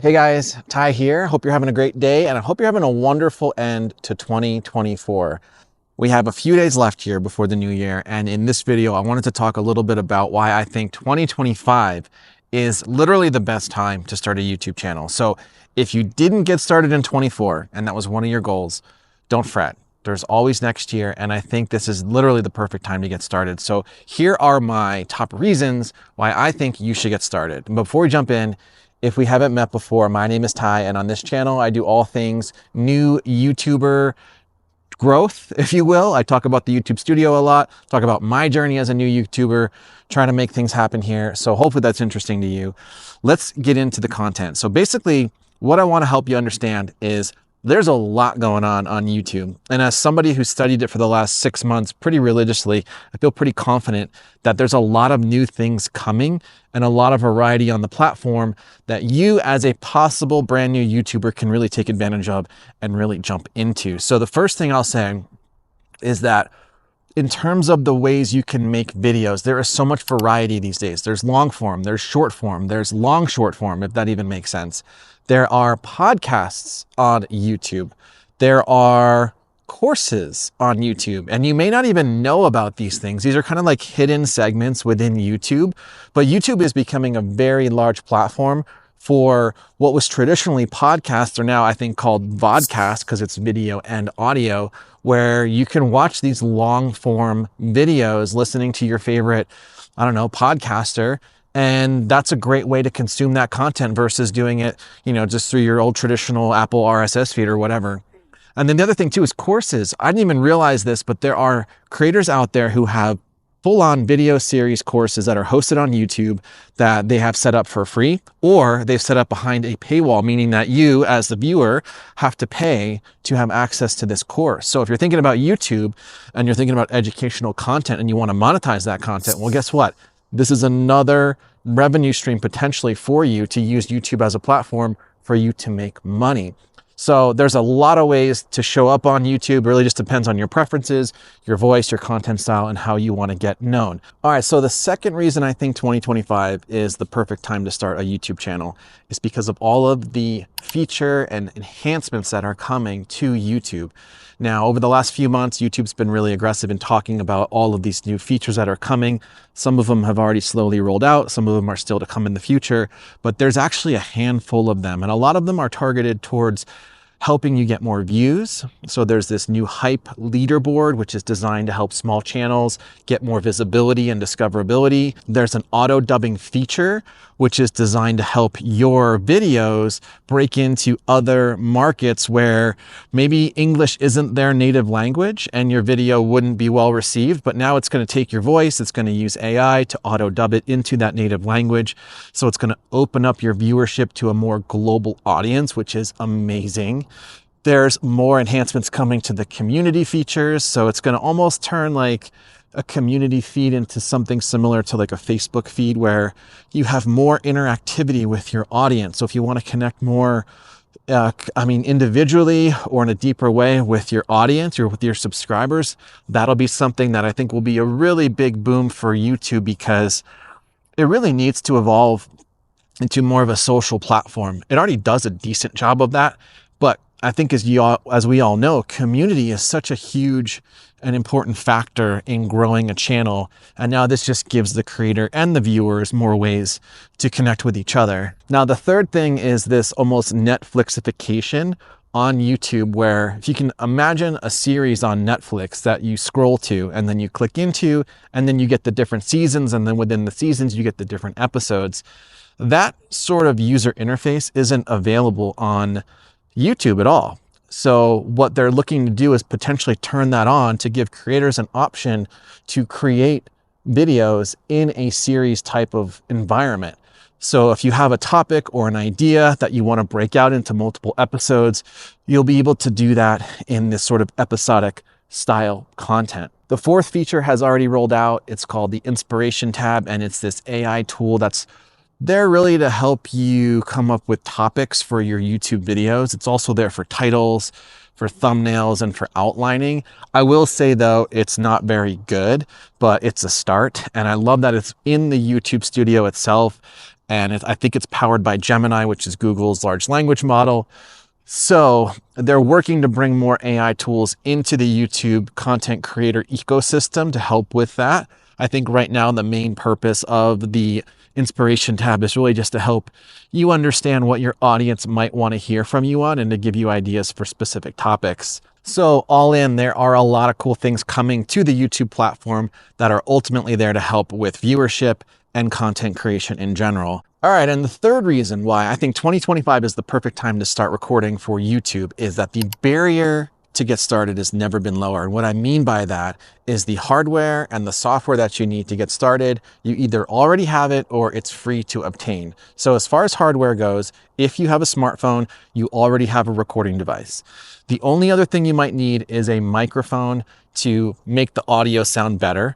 Hey guys, Ty here. Hope you're having a great day and I hope you're having a wonderful end to 2024. We have a few days left here before the new year, and in this video I wanted to talk a little bit about why I think 2025 is literally the best time to start a YouTube channel. So if you didn't get started in 24 and that was one of your goals, don't fret. There's always next year, and I think this is literally the perfect time to get started. So here are my top reasons why I think you should get started. And before we jump in, if we haven't met before, my name is Ty, and on this channel, I do all things new YouTuber growth, if you will. I talk about the YouTube studio a lot, talk about my journey as a new YouTuber, trying to make things happen here. So hopefully that's interesting to you. Let's get into the content. So basically, what I want to help you understand is there's a lot going on YouTube. And as somebody who studied it for the last 6 months pretty religiously, I feel pretty confident that there's a lot of new things coming and a lot of variety on the platform that you as a possible brand new YouTuber can really take advantage of and really jump into. So the first thing I'll say is that in terms of the ways you can make videos, there is so much variety these days. There's long form, there's short form, there's long short form, if that even makes sense. There are podcasts on YouTube. There are courses on YouTube, and you may not even know about these things. These are kind of like hidden segments within YouTube, but YouTube is becoming a very large platform for what was traditionally podcasts, are now I think called vodcasts because it's video and audio, where you can watch these long form videos listening to your favorite, I don't know, podcaster. And that's a great way to consume that content versus doing it, just through your old traditional Apple RSS feed or whatever. And then the other thing too is courses. I didn't even realize this, but there are creators out there who have full-on video series courses that are hosted on YouTube that they have set up for free, or they've set up behind a paywall, meaning that you as the viewer have to pay to have access to this course. So if you're thinking about YouTube and you're thinking about educational content and you want to monetize that content, well, guess what? This is another revenue stream potentially for you to use YouTube as a platform for you to make money. So there's a lot of ways to show up on YouTube. It really just depends on your preferences, your voice, your content style, and how you want to get known. All right, so the second reason I think 2025 is the perfect time to start a YouTube channel is because of all of the feature and enhancements that are coming to YouTube. Now, over the last few months, YouTube's been really aggressive in talking about all of these new features that are coming. Some of them have already slowly rolled out. Some of them are still to come in the future, but there's actually a handful of them. And a lot of them are targeted towards helping you get more views. So there's this new hype leaderboard, which is designed to help small channels get more visibility and discoverability. There's an auto dubbing feature, which is designed to help your videos break into other markets where maybe English isn't their native language and your video wouldn't be well received, but now it's going to take your voice, it's going to use AI to auto dub it into that native language. So it's going to open up your viewership to a more global audience, which is amazing. There's more enhancements coming to the community features. So it's going to almost turn like a community feed into something similar to like a Facebook feed where you have more interactivity with your audience. So if you want to connect more, individually or in a deeper way with your audience or with your subscribers, that'll be something that I think will be a really big boom for YouTube because it really needs to evolve into more of a social platform. It already does a decent job of that, but I think as we all know, community is such a huge and important factor in growing a channel. And now this just gives the creator and the viewers more ways to connect with each other. Now, the third thing is this almost Netflixification on YouTube, where if you can imagine a series on Netflix that you scroll to and then you click into, and then you get the different seasons, and then within the seasons, you get the different episodes. That sort of user interface isn't available on YouTube at all. So what they're looking to do is potentially turn that on to give creators an option to create videos in a series type of environment. So if you have a topic or an idea that you want to break out into multiple episodes, you'll be able to do that in this sort of episodic style content. The fourth feature has already rolled out. It's called the Inspiration tab, and it's this AI tool that's there really to help you come up with topics for your YouTube videos. It's also there for titles, for thumbnails, and for outlining. I will say though, it's not very good, but it's a start. And I love that it's in the YouTube studio itself. and I think it's powered by Gemini, which is Google's large language model. So they're working to bring more AI tools into the YouTube content creator ecosystem to help with that. I think right now the main purpose of the inspiration tab is really just to help you understand what your audience might want to hear from you on and to give you ideas for specific topics. So all in, there are a lot of cool things coming to the YouTube platform that are ultimately there to help with viewership and content creation in general. All right, and the third reason why I think 2025 is the perfect time to start recording for YouTube is that the barrier to get started has never been lower. And what I mean by that is the hardware and the software that you need to get started, you either already have it or it's free to obtain. So as far as hardware goes, if you have a smartphone, you already have a recording device. The only other thing you might need is a microphone to make the audio sound better.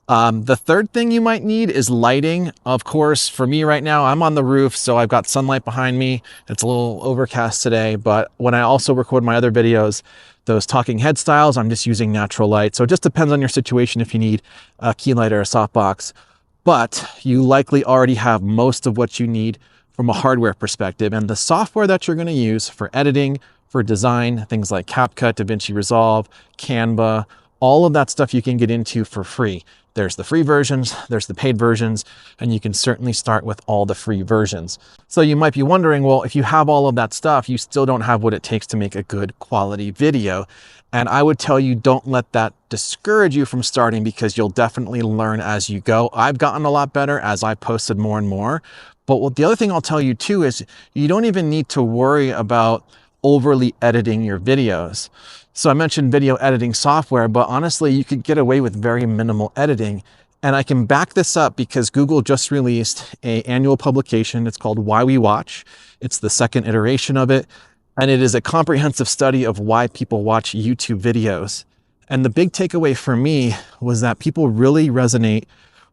The third thing you might need is lighting. Of course, for me right now, I'm on the roof, so I've got sunlight behind me. It's a little overcast today, but when I also record my other videos, those talking head styles, I'm just using natural light. So it just depends on your situation if you need a key light or a softbox, but you likely already have most of what you need from a hardware perspective. And the software that you're going to use for editing, for design, things like CapCut, DaVinci Resolve, Canva, all of that stuff you can get into for free. There's the free versions, there's the paid versions, and you can certainly start with all the free versions. So you might be wondering, well, if you have all of that stuff, you still don't have what it takes to make a good quality video. And I would tell you, don't let that discourage you from starting, because you'll definitely learn as you go. I've gotten a lot better as I posted more and more. But the other thing I'll tell you too is you don't even need to worry about overly editing your videos. So I mentioned video editing software, but honestly, you could get away with very minimal editing. And I can back this up because Google just released an annual publication. It's called Why We Watch. It's the second iteration of it. And it is a comprehensive study of why people watch YouTube videos. And the big takeaway for me was that people really resonate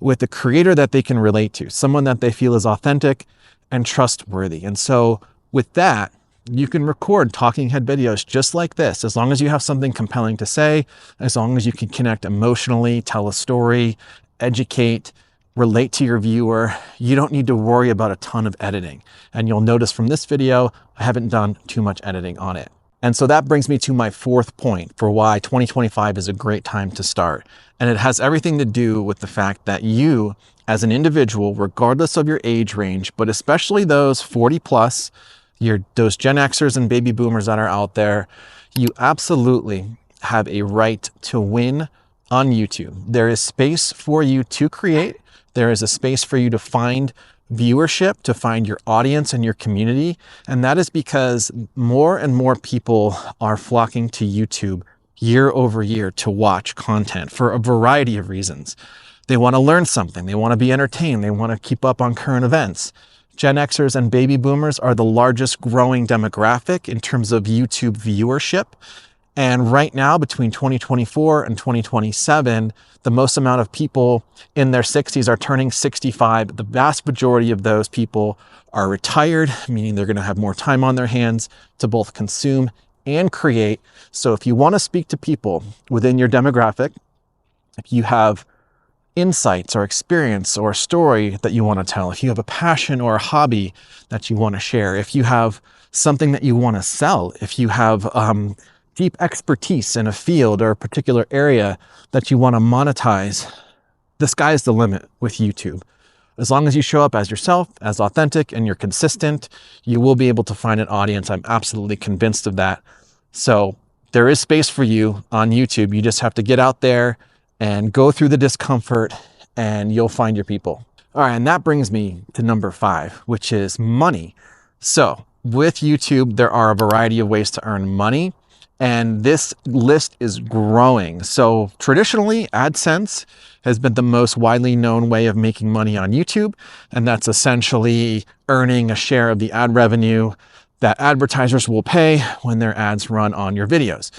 with the creator that they can relate to, someone that they feel is authentic and trustworthy. And so with that, you can record talking head videos just like this, as long as you have something compelling to say, as long as you can connect emotionally, tell a story, educate, relate to your viewer. You don't need to worry about a ton of editing. And you'll notice from this video, I haven't done too much editing on it. And so that brings me to my fourth point for why 2025 is a great time to start. And it has everything to do with the fact that you, as an individual, regardless of your age range, but especially those 40 plus, those Gen Xers and baby boomers that are out there, you absolutely have a right to win on YouTube. There is space for you to create. There is a space for you to find viewership, to find your audience and your community. And that is because more and more people are flocking to YouTube year over year to watch content for a variety of reasons. They want to learn something. They want to be entertained. They want to keep up on current events. Gen Xers and baby boomers are the largest growing demographic in terms of YouTube viewership. And right now, between 2024 and 2027, the most amount of people in their 60s are turning 65. The vast majority of those people are retired, meaning they're going to have more time on their hands to both consume and create. So if you want to speak to people within your demographic, if you have insights or experience or a story that you want to tell, if you have a passion or a hobby that you want to share, if you have something that you want to sell, if you have deep expertise in a field or a particular area that you want to monetize, the sky's the limit with YouTube. As long as you show up as yourself, as authentic, and you're consistent, you will be able to find an audience. I'm absolutely convinced of that. So there is space for you on YouTube. You just have to get out there and go through the discomfort, and you'll find your people. All right, and that brings me to number 5, which is money. So with YouTube, there are a variety of ways to earn money, and this list is growing. So traditionally, AdSense has been the most widely known way of making money on YouTube, and that's essentially earning a share of the ad revenue that advertisers will pay when their ads run on your videos.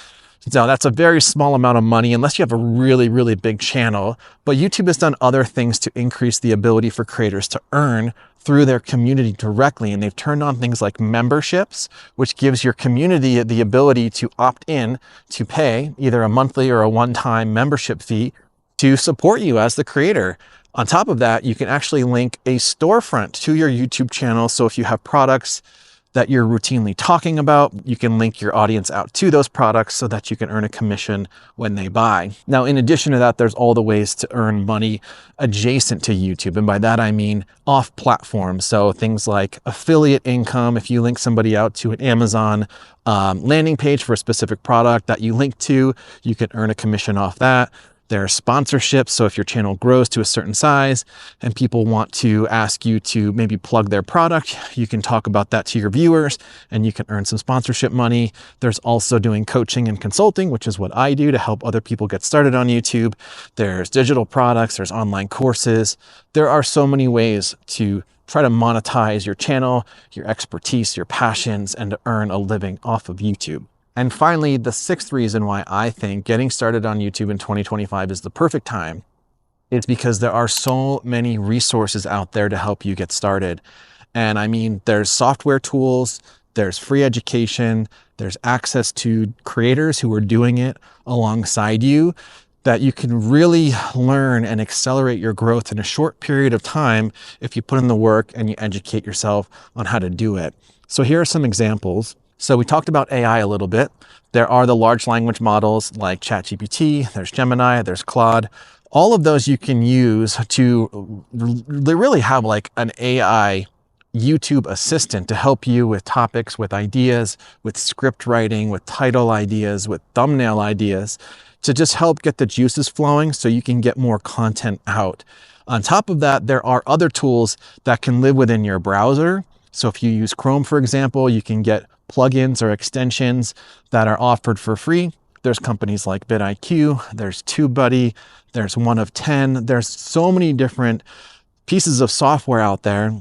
Now, that's a very small amount of money unless you have a really, really big channel, but YouTube has done other things to increase the ability for creators to earn through their community directly. And they've turned on things like memberships, which gives your community the ability to opt in to pay either a monthly or a one-time membership fee to support you as the creator. On top of that, you can actually link a storefront to your YouTube channel. So if you have products that you're routinely talking about, you can link your audience out to those products so that you can earn a commission when they buy. Now, in addition to that, there's all the ways to earn money adjacent to YouTube. And by that, I mean off platform. So things like affiliate income. If you link somebody out to an Amazon landing page for a specific product that you link to, you can earn a commission off that. There are sponsorships. So if your channel grows to a certain size and people want to ask you to maybe plug their product, you can talk about that to your viewers and you can earn some sponsorship money. There's also doing coaching and consulting, which is what I do to help other people get started on YouTube. There's digital products, there's online courses. There are so many ways to try to monetize your channel, your expertise, your passions, and to earn a living off of YouTube. And finally, the sixth reason why I think getting started on YouTube in 2025 is the perfect time is because there are so many resources out there to help you get started. And I mean, there's software tools, there's free education, there's access to creators who are doing it alongside you that you can really learn and accelerate your growth in a short period of time if you put in the work and you educate yourself on how to do it. So here are some examples. So we talked about AI a little bit. There are the large language models like ChatGPT, there's Gemini, there's Claude. All of those you can use to really have like an AI YouTube assistant to help you with topics, with ideas, with script writing, with title ideas, with thumbnail ideas, to just help get the juices flowing so you can get more content out. On top of that, there are other tools that can live within your browser. So if you use Chrome, for example, you can get plugins or extensions that are offered for free. There's companies like vidIQ, there's TubeBuddy, there's 1of10. There's so many different pieces of software out there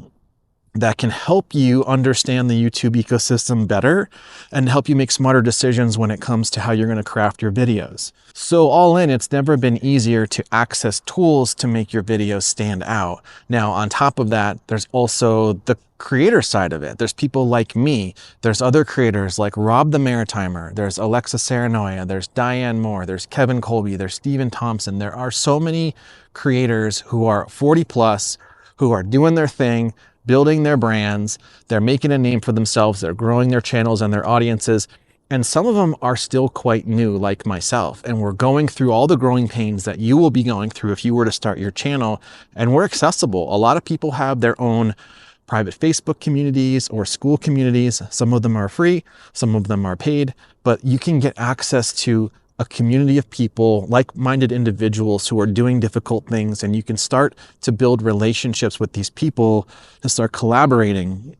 that can help you understand the YouTube ecosystem better and help you make smarter decisions when it comes to how you're going to craft your videos. So all in, it's never been easier to access tools to make your videos stand out. Now, on top of that, there's also the creator side of it. There's people like me. There's other creators like Rob the Maritimer. There's Alexa Saranoia. There's Diane Moore. There's Kevin Colby. There's Stephen Thompson. There are so many creators who are 40 plus, who are doing their thing, building their brands, they're making a name for themselves, they're growing their channels and their audiences. And some of them are still quite new, like myself. And we're going through all the growing pains that you will be going through if you were to start your channel. And we're accessible. A lot of people have their own private Facebook communities or school communities. Some of them are free, some of them are paid, but you can get access to a community of people, like-minded individuals who are doing difficult things, and you can start to build relationships with these people, to start collaborating,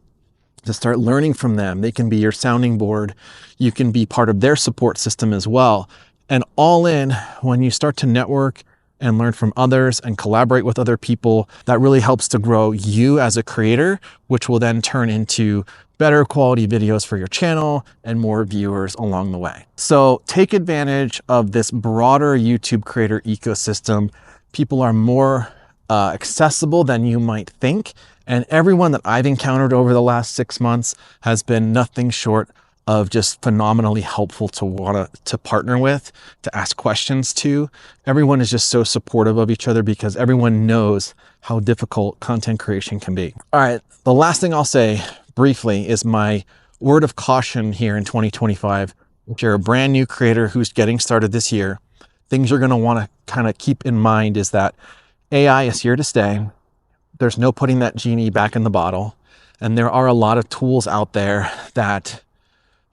to start learning from them. They can be your sounding board. You can be part of their support system as well. And all in, when you start to network and learn from others and collaborate with other people, that really helps to grow you as a creator, which will then turn into better quality videos for your channel and more viewers along the way. So take advantage of this broader YouTube creator ecosystem. People are more accessible than you might think. And everyone that I've encountered over the last 6 months has been nothing short of just phenomenally helpful to want to partner with, to ask questions to. Everyone is just so supportive of each other because everyone knows how difficult content creation can be. All right, the last thing I'll say briefly is my word of caution here in 2025. If you're a brand new creator who's getting started this year, things you're gonna wanna kind of keep in mind is that AI is here to stay. There's no putting that genie back in the bottle. And there are a lot of tools out there that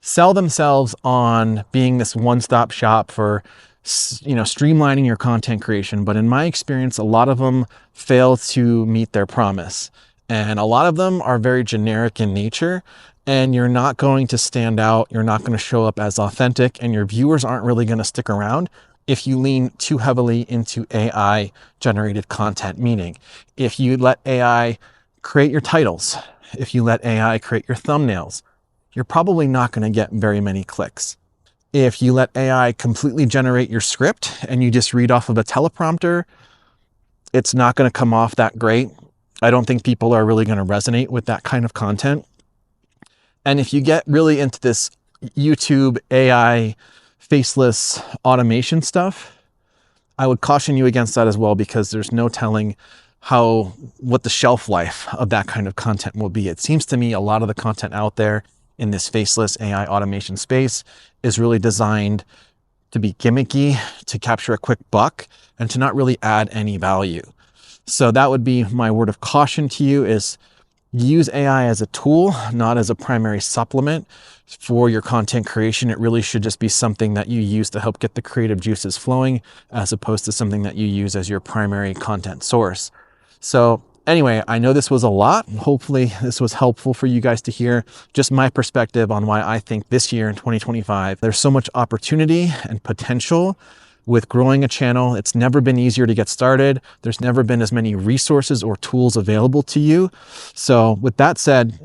sell themselves on being this one-stop shop for, streamlining your content creation. But in my experience, a lot of them fail to meet their promise. And a lot of them are very generic in nature, and you're not going to stand out. You're not going to show up as authentic, and your viewers aren't really going to stick around if you lean too heavily into AI generated content. Meaning, if you let AI create your titles, if you let AI create your thumbnails, you're probably not going to get very many clicks. If you let AI completely generate your script and you just read off of a teleprompter, it's not going to come off that great. I don't think people are really going to resonate with that kind of content. And if you get really into this YouTube AI faceless automation stuff, I would caution you against that as well, because there's no telling what the shelf life of that kind of content will be. It seems to me a lot of the content out there in this faceless AI automation space is really designed to be gimmicky, to capture a quick buck, and to not really add any value. So that would be my word of caution to you, is use AI as a tool, not as a primary supplement for your content creation. It really should just be something that you use to help get the creative juices flowing, as opposed to something that you use as your primary content source. So anyway, I know this was a lot. Hopefully this was helpful for you guys to hear just my perspective on why I think this year in 2025, there's so much opportunity and potential with growing a channel. It's never been easier to get started. There's never been as many resources or tools available to you. So with that said,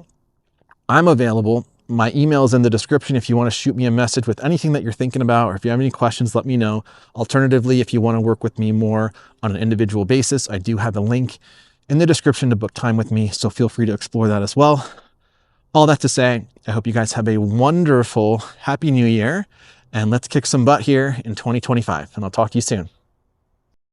I'm available. My email is in the description if you want to shoot me a message with anything that you're thinking about, or if you have any questions, let me know. Alternatively, if you want to work with me more on an individual basis, I do have a link in the description to book time with me, so feel free to explore that as well. All that to say, I hope you guys have a wonderful, happy new year, and let's kick some butt here in 2025, and I'll talk to you soon.